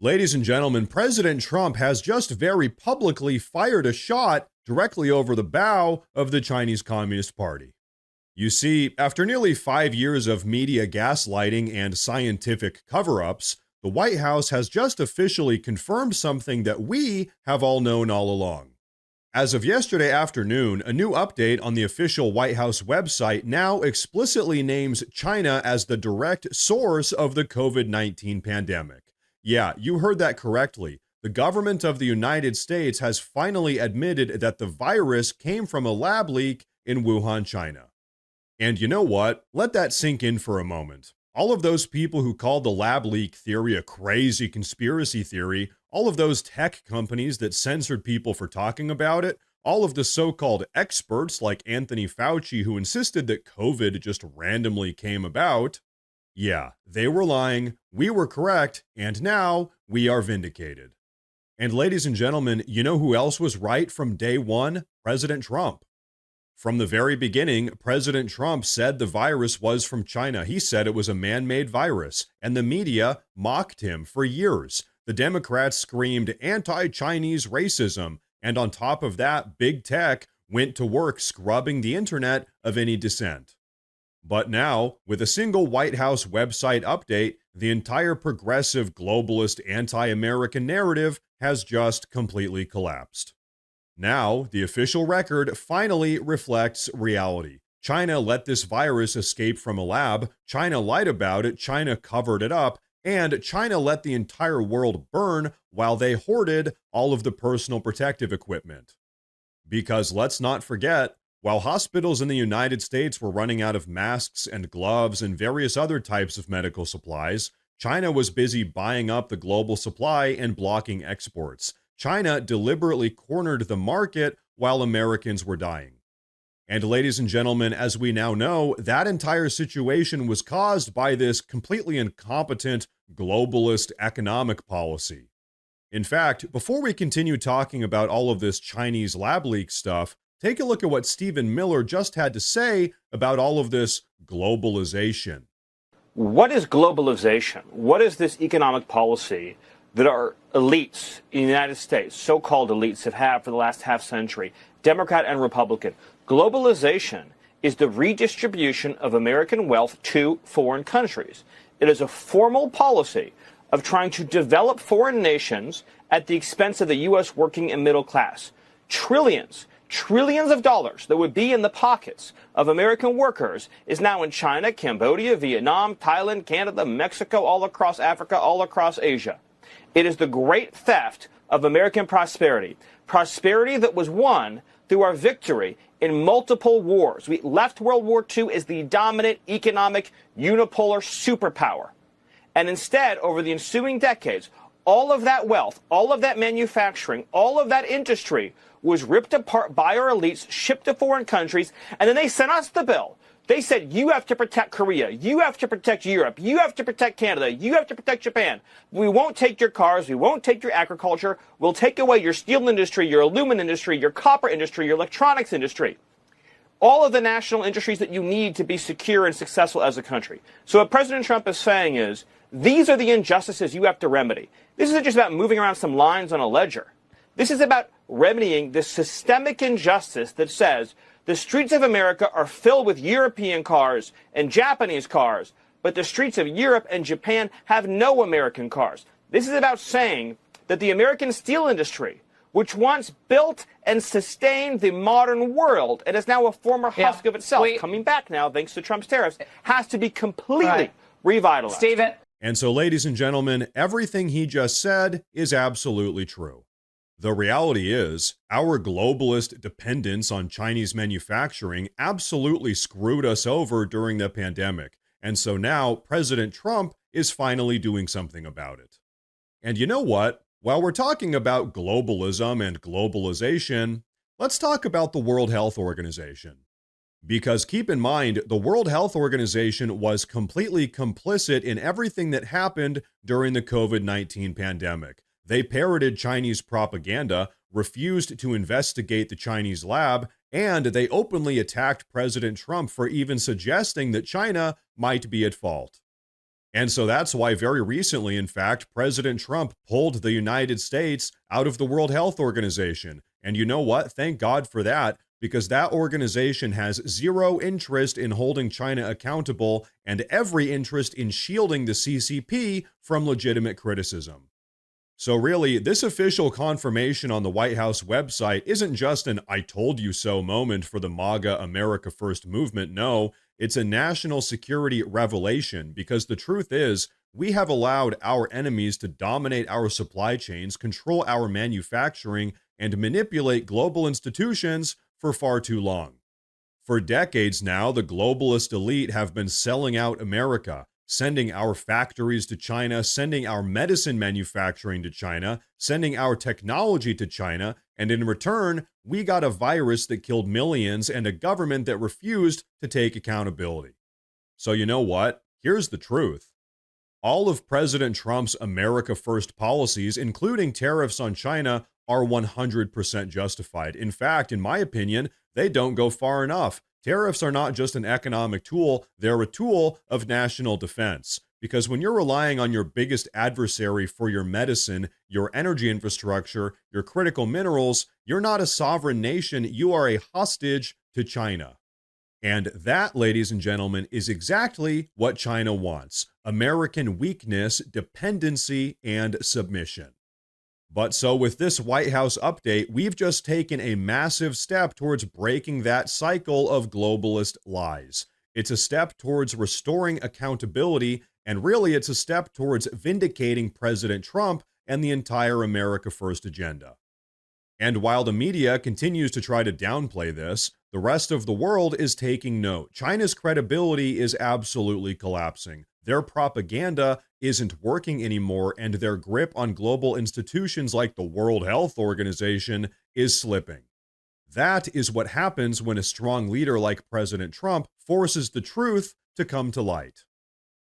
Ladies and gentlemen, President Trump has just very publicly fired a shot directly over the bow of the Chinese Communist Party. You see, after nearly 5 years of media gaslighting and scientific cover ups, the White House has just officially confirmed something that we have all known all along. As of yesterday afternoon, a new update on the official White House website now explicitly names China as the direct source of the COVID-19 pandemic. Yeah, you heard that correctly. The government of the United States has finally admitted that the virus came from a lab leak in Wuhan, China. And you know what? Let that sink in for a moment. All of those people who called the lab leak theory a crazy conspiracy theory, all of those tech companies that censored people for talking about it, all of the so-called experts like Anthony Fauci who insisted that COVID just randomly came about, yeah, they were lying, we were correct, and now we are vindicated. And ladies and gentlemen, you know who else was right from day one? President Trump. From the very beginning, President Trump said the virus was from China. He said it was a man-made virus, and the media mocked him for years. The Democrats screamed anti-Chinese racism, and on top of that, big tech went to work scrubbing the internet of any dissent. But now, with a single White House website update, the entire progressive, globalist, anti-American narrative has just completely collapsed. Now, the official record finally reflects reality. China let this virus escape from a lab, China lied about it, China covered it up, and China let the entire world burn while they hoarded all of the personal protective equipment. Because let's not forget, while hospitals in the United States were running out of masks and gloves and various other types of medical supplies, China was busy buying up the global supply and blocking exports. China deliberately cornered the market while Americans were dying. And ladies and gentlemen, as we now know, that entire situation was caused by this completely incompetent globalist economic policy. In fact, before we continue talking about all of this Chinese lab leak stuff, take a look at what Stephen Miller just had to say about all of this globalization. What is globalization? What is this economic policy that our elites in the United States, so-called elites, have had for the last half century, Democrat and Republican? Globalization is the redistribution of American wealth to foreign countries. It is a formal policy of trying to develop foreign nations at the expense of the U.S. working and middle class. Trillions of dollars that would be in the pockets of American workers is now in China, Cambodia, Vietnam, Thailand, Canada, Mexico, all across Africa, all across Asia. It is the great theft of American prosperity, prosperity that was won through our victory in multiple wars. We left World War II as the dominant economic unipolar superpower. And instead, over the ensuing decades, all of that wealth, all of that manufacturing, all of that industry was ripped apart by our elites, shipped to foreign countries, and then they sent us the bill. They said, you have to protect Korea, you have to protect Europe, you have to protect Canada, you have to protect Japan. We won't take your cars, we won't take your agriculture, we'll take away your steel industry, your aluminum industry, your copper industry, your electronics industry. All of the national industries that you need to be secure and successful as a country. So what President Trump is saying is, these are the injustices you have to remedy. This isn't just about moving around some lines on a ledger. This is about remedying the systemic injustice that says the streets of America are filled with European cars and Japanese cars, but the streets of Europe and Japan have no American cars. This is about saying that the American steel industry, which once built and sustained the modern world and is now a former husk of itself, coming back now thanks to Trump's tariffs, has to be completely revitalized. Stephen. And so, ladies and gentlemen, everything he just said is absolutely true. The reality is, our globalist dependence on Chinese manufacturing absolutely screwed us over during the pandemic. And so now President Trump is finally doing something about it. And you know what? While we're talking about globalism and globalization, let's talk about the World Health Organization. Because keep in mind, the World Health Organization was completely complicit in everything that happened during the COVID-19 pandemic. They parroted Chinese propaganda, refused to investigate the Chinese lab, and they openly attacked President Trump for even suggesting that China might be at fault. And so that's why very recently, in fact, President Trump pulled the United States out of the World Health Organization. And you know what? Thank God for that, because that organization has zero interest in holding China accountable and every interest in shielding the CCP from legitimate criticism. So, really, this official confirmation on the White House website isn't just an I told you so moment for the MAGA America First movement. No, it's a national security revelation because the truth is, we have allowed our enemies to dominate our supply chains, control our manufacturing, and manipulate global institutions for far too long. For decades now, the globalist elite have been selling out America, sending our factories to China, sending our medicine manufacturing to China, sending our technology to China, and in return, we got a virus that killed millions and a government that refused to take accountability. So you know what? Here's the truth. All of President Trump's America First policies, including tariffs on China, are 100% justified. In fact, in my opinion, they don't go far enough. Tariffs are not just an economic tool, they're a tool of national defense. Because when you're relying on your biggest adversary for your medicine, your energy infrastructure, your critical minerals, you're not a sovereign nation, you are a hostage to China. And that, ladies and gentlemen, is exactly what China wants: American weakness, dependency, and submission. But so with this White House update, we've just taken a massive step towards breaking that cycle of globalist lies. It's a step towards restoring accountability, and really it's a step towards vindicating President Trump and the entire America First agenda. And while the media continues to try to downplay this, the rest of the world is taking note. China's credibility is absolutely collapsing. Their propaganda isn't working anymore, and their grip on global institutions like the World Health Organization is slipping. That is what happens when a strong leader like President Trump forces the truth to come to light.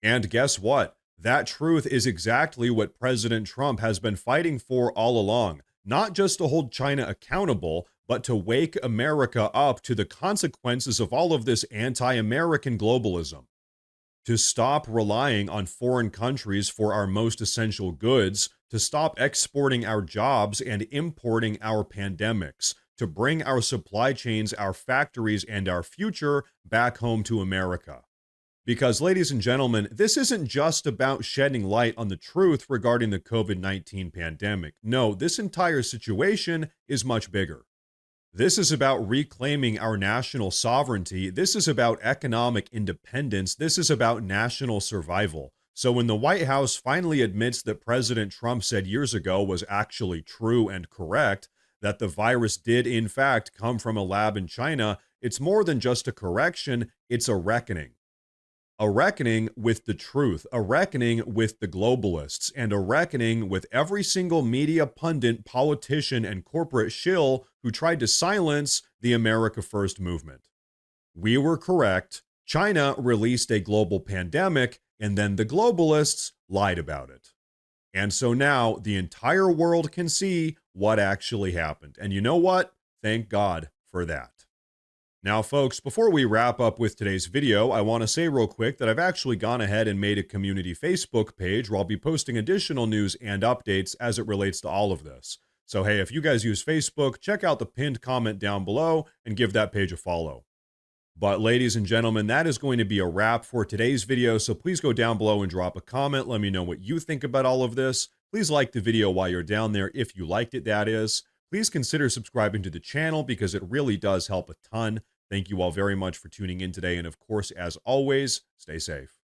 And guess what? That truth is exactly what President Trump has been fighting for all along. Not just to hold China accountable, but to wake America up to the consequences of all of this anti-American globalism. To stop relying on foreign countries for our most essential goods, to stop exporting our jobs and importing our pandemics, to bring our supply chains, our factories, and our future back home to America. Because, ladies and gentlemen, this isn't just about shedding light on the truth regarding the COVID-19 pandemic. No, this entire situation is much bigger. This is about reclaiming our national sovereignty. This is about economic independence. This is about national survival. So when the White House finally admits that President Trump said years ago was actually true and correct, that the virus did in fact come from a lab in China, it's more than just a correction, it's a reckoning. A reckoning with the truth, a reckoning with the globalists, and a reckoning with every single media pundit, politician, and corporate shill who tried to silence the America First movement. We were correct. China released a global pandemic, and then the globalists lied about it. And so now the entire world can see what actually happened. And you know what? Thank God for that. Now, folks, before we wrap up with today's video, I want to say real quick that I've actually gone ahead and made a community Facebook page where I'll be posting additional news and updates as it relates to all of this. So, hey, if you guys use Facebook, check out the pinned comment down below and give that page a follow. But ladies and gentlemen, that is going to be a wrap for today's video, so please go down below and drop a comment. Let me know what you think about all of this. Please like the video while you're down there, if you liked it, that is. Please consider subscribing to the channel because it really does help a ton. Thank you all very much for tuning in today, and of course, as always, stay safe.